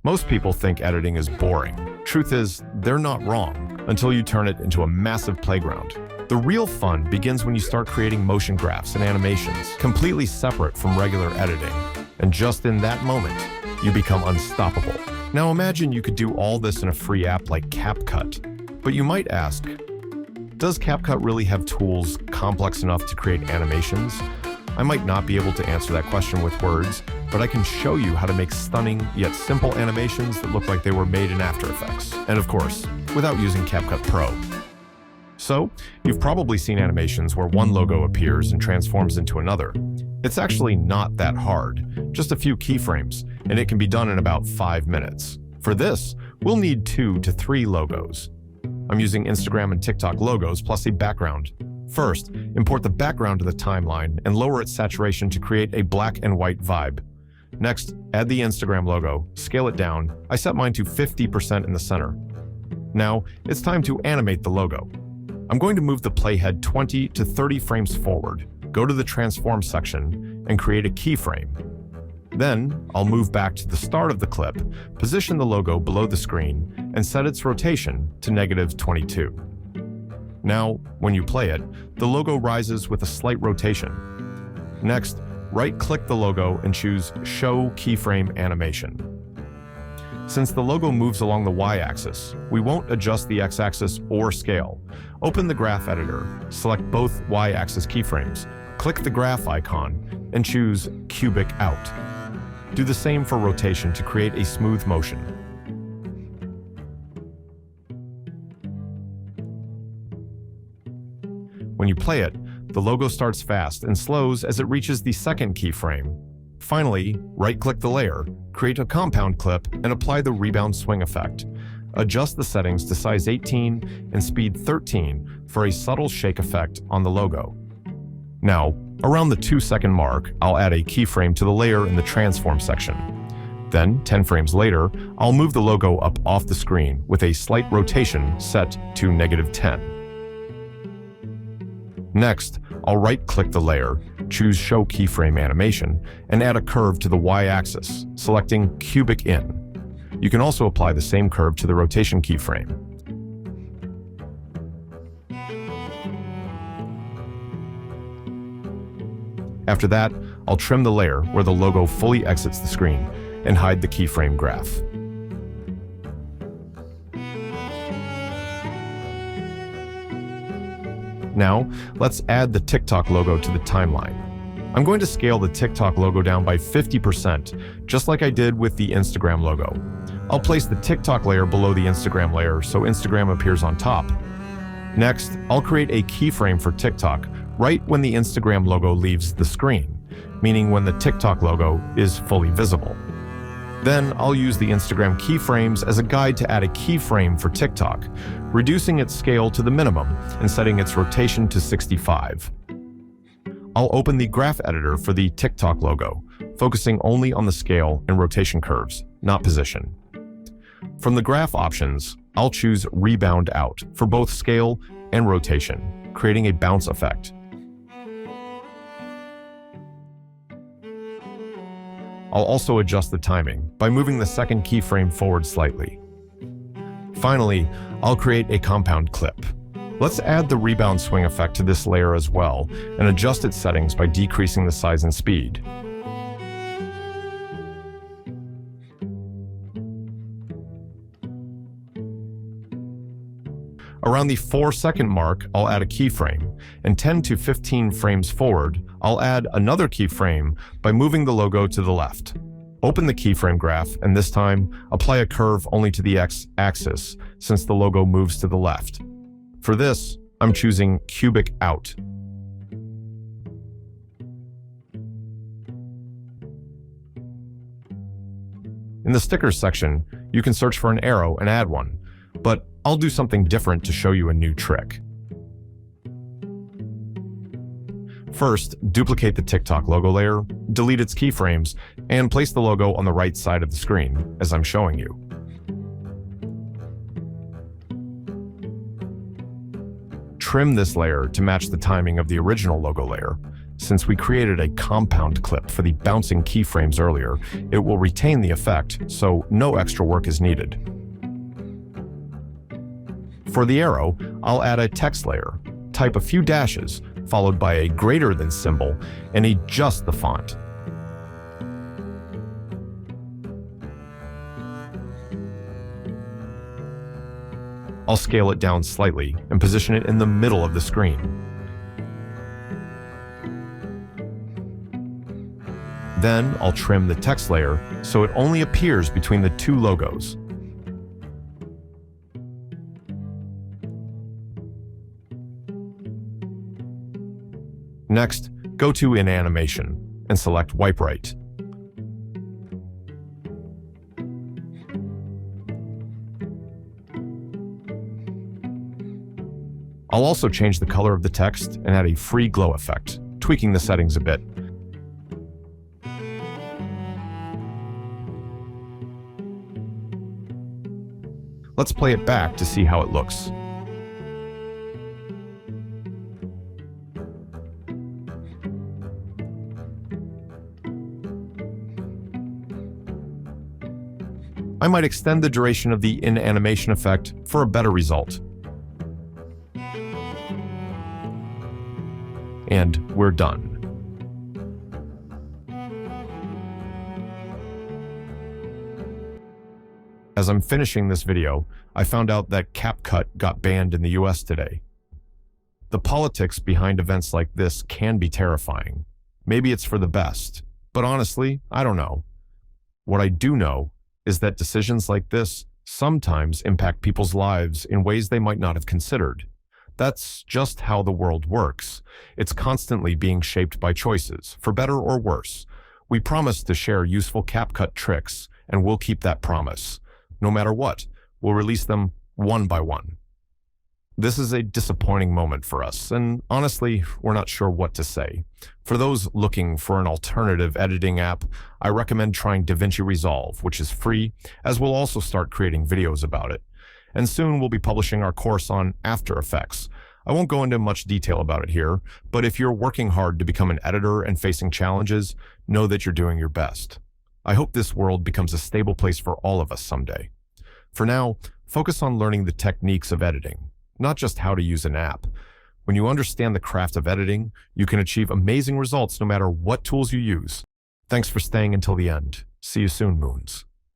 Most people think editing is boring. Truth is, they're not wrong until you turn it into a massive playground. The real fun begins when you start creating motion graphs and animations completely separate from regular editing. And just in that moment, you become unstoppable. Now imagine you could do all this in a free app like Capcut. But you might ask, does Capcut really have tools complex enough to create animations? I might not be able to answer that question with words, but I can show you how to make stunning yet simple animations that look like they were made in After Effects. And of course, without using CapCut Pro. So, you've probably seen animations where one logo appears and transforms into another. It's actually not that hard, just a few keyframes, and it can be done in about 5 minutes. For this, we'll need 2 to 3 logos. I'm using Instagram and TikTok logos plus a background. First, import the background to the timeline and lower its saturation to create a black and white vibe. Next, add the Instagram logo, scale it down. I set mine to 50% in the center. Now, it's time to animate the logo. I'm going to move the playhead 20 to 30 frames forward, go to the transform section, and create a keyframe. Then, I'll move back to the start of the clip, position the logo below the screen, and set its rotation to -22. Now, when you play it, the logo rises with a slight rotation. Next, right-click the logo and choose Show Keyframe Animation. Since the logo moves along the Y-axis, we won't adjust the X-axis or scale. Open the graph editor, select both Y-axis keyframes, click the graph icon, and choose Cubic Out. Do the same for rotation to create a smooth motion. When you play it, the logo starts fast and slows as it reaches the second keyframe. Finally, right-click the layer, create a compound clip, and apply the rebound swing effect. Adjust the settings to size 18 and speed 13 for a subtle shake effect on the logo. Now, around the 2-second mark, I'll add a keyframe to the layer in the transform section. Then, 10 frames later, I'll move the logo up off the screen with a slight rotation set to -10. Next, I'll right-click the layer, choose Show Keyframe Animation, and add a curve to the Y-axis, selecting Cubic In. You can also apply the same curve to the rotation keyframe. After that, I'll trim the layer where the logo fully exits the screen and hide the keyframe graph. Now, let's add the TikTok logo to the timeline. I'm going to scale the TikTok logo down by 50%, just like I did with the Instagram logo. I'll place the TikTok layer below the Instagram layer so Instagram appears on top. Next, I'll create a keyframe for TikTok right when the Instagram logo leaves the screen, meaning when the TikTok logo is fully visible. Then I'll use the Instagram keyframes as a guide to add a keyframe for TikTok, reducing its scale to the minimum and setting its rotation to 65. I'll open the graph editor for the TikTok logo, focusing only on the scale and rotation curves, not position. From the graph options, I'll choose Rebound Out for both scale and rotation, creating a bounce effect. I'll also adjust the timing by moving the second keyframe forward slightly. Finally, I'll create a compound clip. Let's add the rebound swing effect to this layer as well and adjust its settings by decreasing the size and speed. Around the 4-second mark, I'll add a keyframe, and 10 to 15 frames forward, I'll add another keyframe by moving the logo to the left. Open the keyframe graph, and this time, apply a curve only to the X-axis, since the logo moves to the left. For this, I'm choosing Cubic Out. In the stickers section, you can search for an arrow and add one, but I'll do something different to show you a new trick. First, duplicate the TikTok logo layer, delete its keyframes, and place the logo on the right side of the screen, as I'm showing you. Trim this layer to match the timing of the original logo layer. Since we created a compound clip for the bouncing keyframes earlier, it will retain the effect, so no extra work is needed. For the arrow, I'll add a text layer, type a few dashes, followed by a greater than symbol, and adjust the font. I'll scale it down slightly and position it in the middle of the screen. Then I'll trim the text layer so it only appears between the two logos. Next, go to In Animation and select Wipe Right. I'll also change the color of the text and add a free glow effect, tweaking the settings a bit. Let's play it back to see how it looks. I might extend the duration of the In Animation effect for a better result. And we're done. As I'm finishing this video, I found out that Capcut got banned in the US today. The politics behind events like this can be terrifying. Maybe it's for the best, but honestly, I don't know. What I do know is that decisions like this sometimes impact people's lives in ways they might not have considered. That's just how the world works. It's constantly being shaped by choices, for better or worse. We promise to share useful Capcut tricks, and we'll keep that promise. No matter what, we'll release them one by one. This is a disappointing moment for us, and honestly, we're not sure what to say. For those looking for an alternative editing app, I recommend trying DaVinci Resolve, which is free, as we'll also start creating videos about it. And soon we'll be publishing our course on After Effects. I won't go into much detail about it here, but if you're working hard to become an editor and facing challenges, know that you're doing your best. I hope this world becomes a stable place for all of us someday. For now, focus on learning the techniques of editing, not just how to use an app. When you understand the craft of editing, you can achieve amazing results no matter what tools you use. Thanks for staying until the end. See you soon, Moons.